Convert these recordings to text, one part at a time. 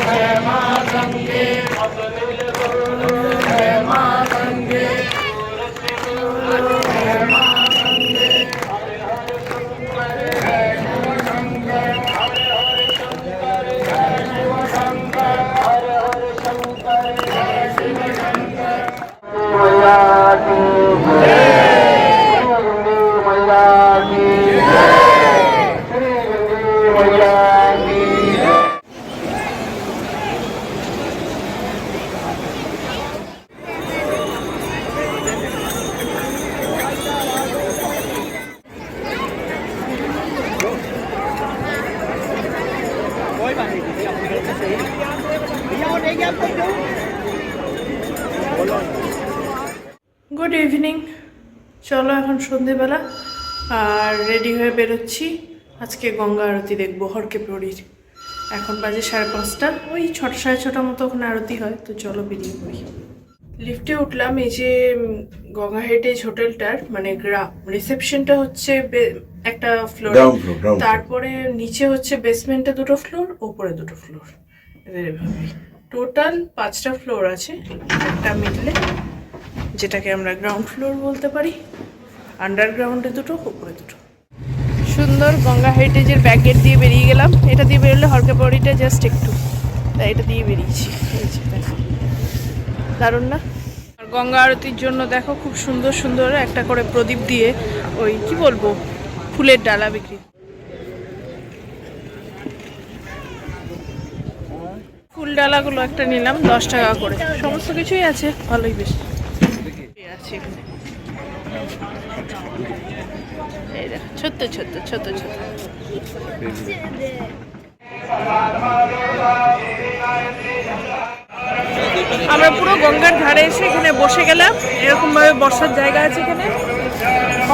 जय मां गंगे जय मां गंगे जय मां गंगे जय शिव शंकर जय शिव शंकर जय शिव शंकर मैया की जय मैया की जय श्री गंगे मैया की जय। Good evening. চলো এখন সন্ধেবেলা আর রেডি হয়ে বেরোচ্ছি। আজকে গঙ্গা আরতি দেখবো হরকে প্রহরীর। এখন বাজে 5:30, ওই 6টা 6:30 মতো ওখানে আরতি হয়। তো চলো বেরিয়ে পড়ি। লিফটে উঠলাম। এই যে গঙ্গা হেরিটেজ হোটেলটার মানে রিসেপশনটা হচ্ছে একটা ফ্লোর, তারপরে নিচে হচ্ছে বেসমেন্টে 2টো ফ্লোর, ওপরে 2টো ফ্লোর, এভাবে টোটাল 5টা ফ্লোর আছে। একটা মিডলে যেটাকে আমরা গ্রাউন্ড ফ্লোর বলতে পারি, আন্ডারগ্রাউন্ডে 2টো, উপরে 2টো। সুন্দর গঙ্গা হেরিটেজের ব্যাক গেট দিয়ে বেরিয়ে গেলাম। এটা দিয়ে বেরোলে হরকে প্রহরীটা জাস্ট একটু, তাই এটা দিয়ে বেরিয়েছি। দারুণ না? আর গঙ্গা আরতির জন্য দেখো খুব সুন্দর সুন্দর একটা করে প্রদীপ দিয়ে ওই কি বলবো ফুলের ডালা বিক্রি। ফুল ডালাগুলো একটা নিলাম 10 টাকা করে। সমস্ত কিছুই আছে, ভালোই বেশ আছে এখানে। এই দেখো ছোট্ট ছোট্ট ছোট ছোট। আমরা পুরো গঙ্গার ধারে এসে এখানে বসে গেলাম। এরকম ভাবে বসার জায়গা আছে এখানে।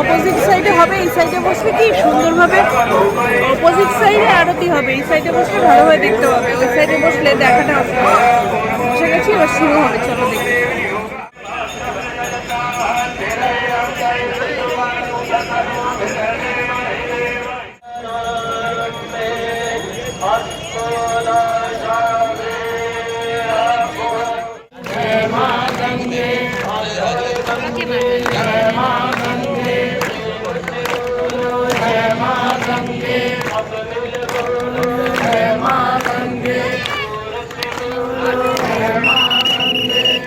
অপোজিট সাইডে হবে, এই সাইডে বসলে কি সুন্দরভাবে অপোজিট সাইডে আরতি হবে, এই সাইডে বসলে ভালোভাবে দেখতে হবে, ওই সাইডে বসলে দেখাটা হবে। বসে গেছি, এবার শুরু হবে, চলো দেখি। जय मां गंगे जय मां गंगे जय मां गंगे जय मां गंगे जय मां गंगे जय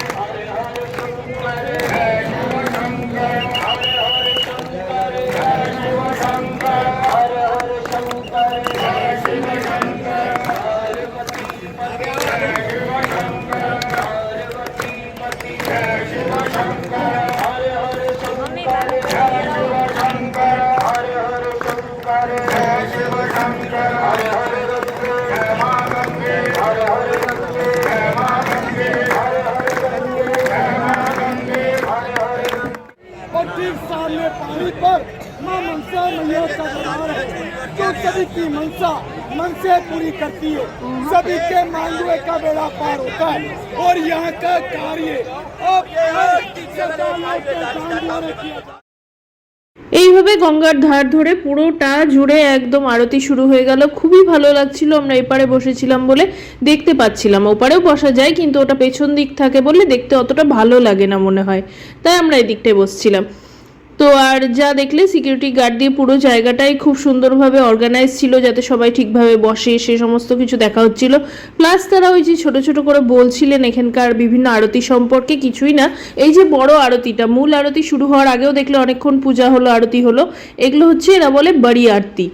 शिव शंकर जय शिव शंकर जय शिव शंकर सामने पानी पर मां मनसा मैया का दरबार है, जो सभी की मनसा मन से पूरी करती है, सभी के मांगवे का बेड़ा पार होता है। और यहाँ का कार्य अब এইভাবে গঙ্গার ধার ধরে পুরোটা জুড়ে একদম আরতি শুরু হয়ে গেল। খুবই ভালো লাগছিল। আমরা এপারে বসেছিলাম বলে দেখতে পাচ্ছিলাম, ওপারেও বসা যায় কিন্তু ওটা পেছন দিক থাকে বলে দেখতে অতটা ভালো লাগে না মনে হয়, তাই আমরা এই দিকটায় বসছিলাম। তো আর যা দেখলে সিকিউরিটি গার্ড দিয়ে পুরো জায়গাটাই খুব সুন্দরভাবে অর্গানাইজ ছিল যাতে সবাই ঠিকভাবে বসে, সে সমস্ত কিছু দেখা হচ্ছিল। প্লাস তারা ওই যে ছোট ছোট করে বলছিলেন এখানকার বিভিন্ন আরতি সম্পর্কে, কিছুই না এই যে বড় আরতিটা, মূল আরতি শুরু হওয়ার আগেও দেখলে অনেকক্ষণ পূজা হলো, আরতি হলো, এগুলো হচ্ছে এরা বলে বড়ি আরতি।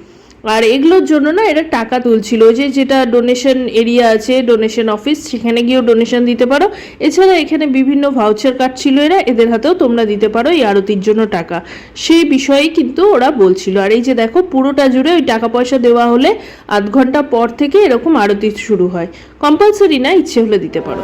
আর এগুলোর জন্য না এরা টাকা তুলছিল, যে যেটা ডোনেশন এরিয়া আছে, ডোনেশন অফিস, সেখানে গিয়েও ডোনেশন দিতে পারো। এছাড়া এখানে বিভিন্ন ভাউচার কার্ড ছিল, এদের হাতেও তোমরা দিতে পারো এই আরতির জন্য টাকা, সেই বিষয়েই কিন্তু ওরা বলছিল। আর এই যে দেখো পুরোটা জুড়ে ওই টাকা পয়সা দেওয়া হলে আধ ঘন্টা পর থেকে এরকম আরতি শুরু হয়। কম্পালসারি না, ইচ্ছে হলে দিতে পারো।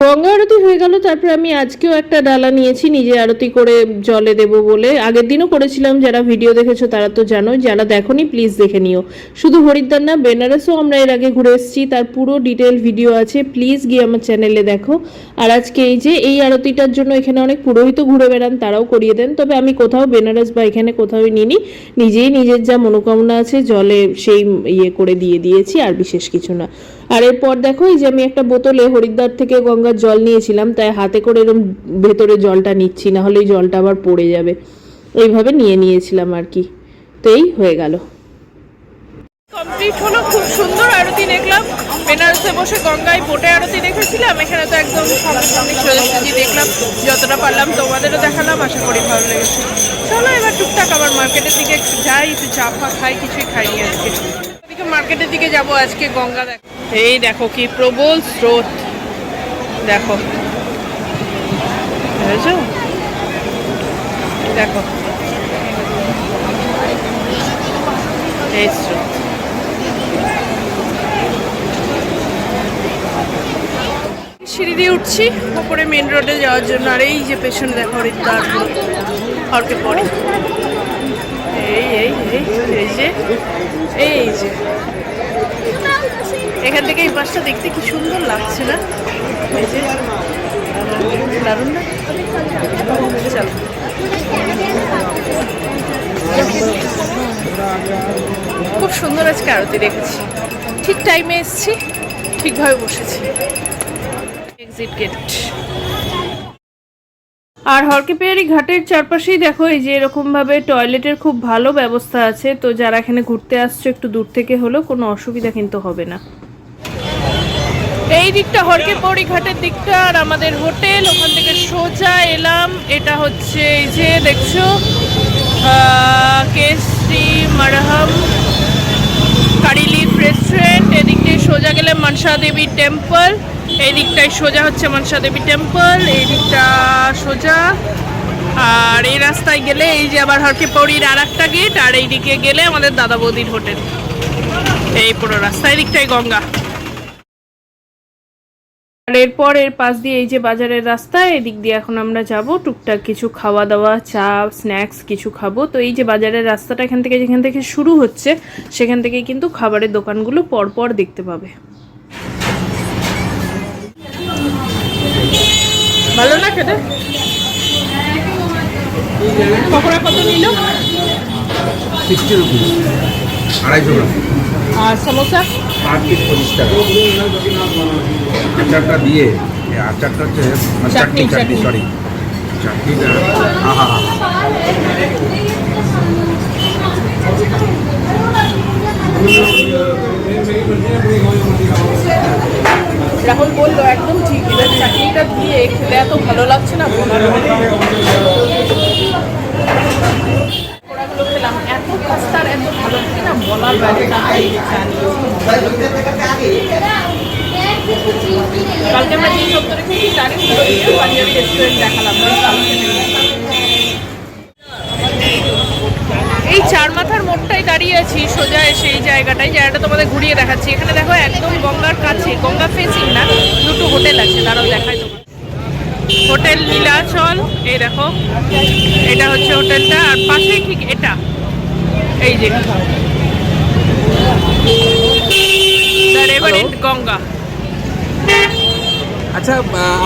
তো গঙ্গা আরতি হয়ে গেল। তারপর আমি আজকেও একটা ডালা নিয়েছি নিজে আরতি করে জলে দেব বলে। আগের দিনও করেছিলাম, যারা ভিডিও দেখেছো তারা তো জানো, যারা দেখোনি প্লিজ দেখে নিও। শুধু হরিদ্বার না, বেনারসও আমরা এর আগে ঘুরে এসেছি, তার পুরো ডিটেল ভিডিও আছে, প্লিজ গিয়ে আমার চ্যানেলে দেখো। আর আজকে এই যে এই আরতিটার জন্য এখানে অনেক পুরোহিত ঘুরে বেড়ান, তারাও করিয়ে দেন। তবে আমি কোথাও বেনারস বা এখানে কোথাও নিইনি, নিজেই নিজের যা মনোকামনা আছে জলে সেই ইয়ে করে দিয়ে দিয়েছি, আর বিশেষ কিছু না। আর এরপর দেখো এই যে আমি একটা বোতলে হরিদ্বার থেকে গঙ্গার জল নিয়েছিলাম, তাই হাতে করে এরকম ভেতরে জলটা নিচ্ছি, না হলে এই জলটা আবার পড়ে যাবে, এইভাবে নিয়ে নিয়েছিলাম আর কি। তো এই হয়ে গেল, কমপ্লিট হলো। খুব সুন্দর আরতি দেখলাম। বেনারসে বসে গঙ্গায় বোটে আরতি দেখেছিলাম, এখানে তো একদম সামনাসামনি সোজাসুজি দেখলাম, যতটা পারলাম তোমাদেরও দেখালাম। আশা করি ভালো লেগেছে। চলো এবার টুকটাক আবার মার্কেটের দিকে যাই, একটু চা ফা খাই, কিছুই খাইনি আজকে। এদিকে মার্কেটের দিকে যাব আজকে। গঙ্গা দেখো, এই দেখো কি প্রবল স্রোত, দেখো বুঝেছো, দেখো এই স্রোত। সিঁড়ি দিয়ে উঠছি ওপরে মেন রোডে যাওয়ার জন্য। আর এই যে পেছন দেখো হরিদ্বার হরকে পড়ে, এই এই এই এই যে এই যে এখান থেকে এই বাসটা দেখতে কি সুন্দর লাগছে না? এই যে দারুণ না? চলো খুব সুন্দর আজকে আরতি দেখেছি, ঠিক টাইমে এসেছি, ঠিকভাবে বসেছি। Exit gate. আর হরকে পেয়ারি ঘাটের চারপাশেই দেখো এই যে এরকম ভাবে টয়লেটের খুব ভালো ব্যবস্থা আছে। তো যারা এখানে ঘুরতে আসছো একটু দূর থেকে হলেও কোনো অসুবিধা কিন্তু হবে না। এই দিকটা হরকে পেয়ারি ঘাটের দিকটা, আর আমাদের হোটেল, ওখান থেকে সোজা এলাম। এটা হচ্ছে এই যে দেখছো কেশরি মারহাম কারি লিফ রেস্টুরেন্ট। এদিকটায় সোজা গেলে মনসা দেবী টেম্পল, এই দিকটায় সোজা হচ্ছে মনসা দেবী টেম্পল, এই দিকটা সোজা। আর এই রাস্তায় গেলে এই যে আবার হরকে পৌড়ির আর একটা গেট, আর এই দিকে গেলে আমাদের দাদা বৌদির হোটেল। এই পুরো রাস্তা, এই দিকটায় গঙ্গা। আর এরপর এর পাশ দিয়ে এই যে বাজারের রাস্তা, এদিক দিয়ে এখন আমরা যাব টুকটাক কিছু খাওয়া দাওয়া, চা স্ন্যাক্স কিছু খাবো। তো এই যে বাজারের রাস্তাটা এখান থেকে যেখান থেকে শুরু হচ্ছে সেখান থেকে কিন্তু খাবারের দোকানগুলো পরপর দেখতে পাবে। ভালো না খেতে? পকোড়া কত নিল? 60 রুপিস, 250 গ্রাম। আর সমোসা? 8 পিস 25 টাকা। আচারটা দিয়ে, আচারটা হচ্ছে চাটনি, সরি চাটনিটা, আহা রাহুল বললো একদম ঠিক, এবার চাটনিটা দিয়ে খেতে এত ভালো লাগছে না বলার। ওরাগুলো খেলাম, এত কাস্টার এত ভালো লাগে না বলার বাইরে। কালকে আমরা যে সপ্তাহে খেয়েছি তারই পাঞ্জাবি রেস্টুরেন্ট দেখালাম। এই চার মাথার মোড়টাই দাঁড়িয়ে আছি, সোজা এসে এই জায়গাটায়, জায়গাটা তোমাদের ঘুরিয়ে দেখাচ্ছি। এখানে দেখো একদম গঙ্গার কাছে, গঙ্গা ফেসিং না, দুটো হোটেল আছে, তারাও দেখায় তোমার। হোটেল নীলাচল, এই দেখো এটা হচ্ছে হোটেলটা, আর পাশে ঠিক এটা এই যে দ্য রেভারেন্ট গঙ্গা। আচ্ছা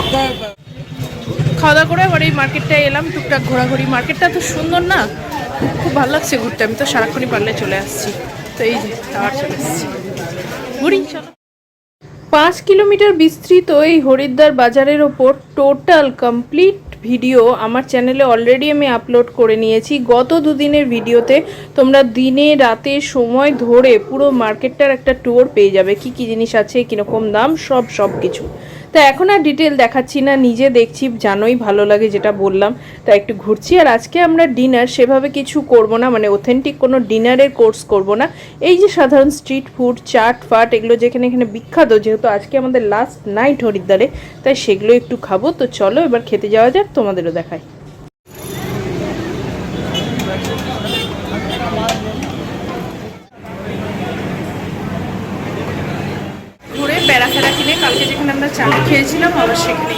আপনার খাওয়া দাওয়া করে আবার এই মার্কেটটায় এলাম, টুকটাক ঘোরাঘুরি। মার্কেটটা তো সুন্দর না, খুব ভালো লাগছে ঘুরতে। আমি তো সারাক্ষণই পারলে চলে আসছি। তো এই যে আবার চলে এসেছি, ঘুরি চলো। 5 কিলোমিটার বিস্তৃত এই হরিদ্বার বাজারের ওপর টোটাল কমপ্লিট ভিডিও আমার চ্যানেলে অলরেডি আমি আপলোড করে নিয়েছি। গত দুদিনের ভিডিওতে তোমরা দিনে রাতে সময় ধরে পুরো মার্কেটটার একটা ট্যুর পেয়ে যাবে, কি কি জিনিস আছে, কীরকম দাম, সব কিছু। তা এখন আর ডিটেল দেখাচ্ছি না, নিজে দেখছি, জানোই ভালো লাগে যেটা বললাম, তাই একটু ঘুরছি। আর আজকে আমরা ডিনার সেভাবে কিছু করব না, মানে অথেন্টিক কোনো ডিনারের কোর্স করব না। এই যে সাধারণ স্ট্রিট ফুড, চাট ফাট, এগুলো যেখানে এখানে বিখ্যাত, যেহেতু আজকে আমাদের লাস্ট নাইট হরিদ্বারে, তাই সেগুলো একটু খাবো। তো চলো এবার খেতে যাওয়া যাক, তোমাদেরও দেখাই। ঘুরে বেড়া পাস্তাটা কিনে কালকে যেখানে আমরা চা খেয়েছিলাম আবার সেখানে।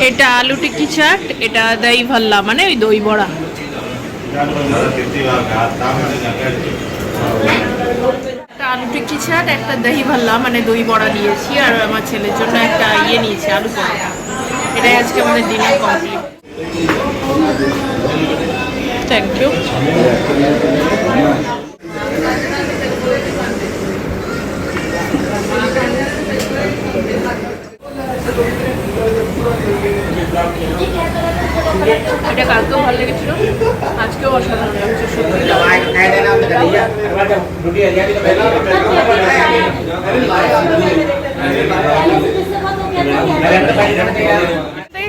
এটা আলু টিক্কি চাট, এটা দই ভাল্লা মানে ওই দই বড়া। একটা আলু টিক্কি চাট, একটা দহি ভাল্লা মানে দই বড়া নিয়েছি, আর আমার ছেলের জন্য একটা ইয়ে নিয়েছি আলু পরোটা। এটাই আজকে আমাদের ডিনার কমপ্লিট। Thank you. এটা কালকেও ভালো লেগেছিল, আজকেও অসাধারণ লাগছে সত্যি।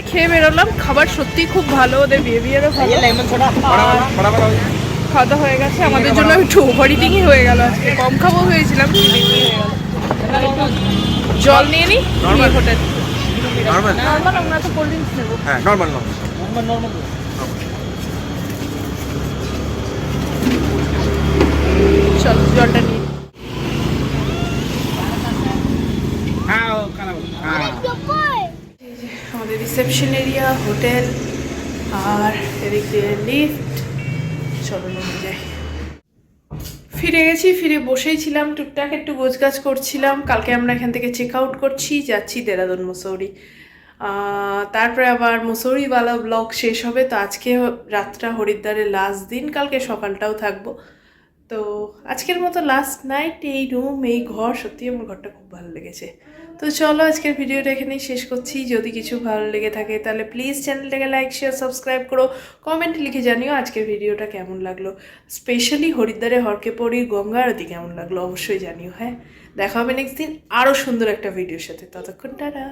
খেয়ে বেরোলাম, খাবার সত্যি খুব ভালো, ওদের বিহেভিয়ারও ভালো। খাওয়া দাওয়া হয়ে গেছে, আমাদের জন্য একটু ওভার ইটিংই হয়ে গেল আজকে, কম খাবো হয়েছিলাম, জল নিয়ে নিই হোটেল। নর্মাল আমরা তো কোল্ড ড্রিঙ্কস নেবো। হ্যাঁ নর্মাল চল জলটা নিয়ে। আমাদের রিসেপশন এরিয়া, হোটেল, আর এদিক দিয়ে লিফট। চলো নেমে যাই। ফিরে গেছি, ফিরে বসেই ছিলাম, টুকটাক একটু গোছগাছ করছিলাম। কালকে আমরা এখান থেকে চেক আউট করছি, যাচ্ছি দেরাদুন মুসৌরি। তারপরে আবার মুসৌরিওয়ালা ব্লগ শেষ হবে। তো আজকে রাতটা হরিদ্বারের লাস্ট দিন, কালকে সকালটাও থাকবো। তো আজকের মতো লাস্ট নাইট এই রুম, এই ঘর, সত্যি আমার ঘরটা খুব ভালো লেগেছে। তো চলো আজকের ভিডিওটা এখানেই শেষ করছি। যদি কিছু ভালো লেগে থাকে তাহলে প্লিজ চ্যানেলটাকে লাইক, শেয়ার, সাবস্ক্রাইব করো। কমেন্ট লিখে জানিও আজকের ভিডিওটা কেমন লাগলো, স্পেশালি হরিদ্বারে হরকে পরি গঙ্গা আরতি কেমন লাগলো অবশ্যই জানিও। হ্যাঁ, দেখা হবে নেক্সট দিন আরও সুন্দর একটা ভিডিওর সাথে। ততক্ষণ টাটা।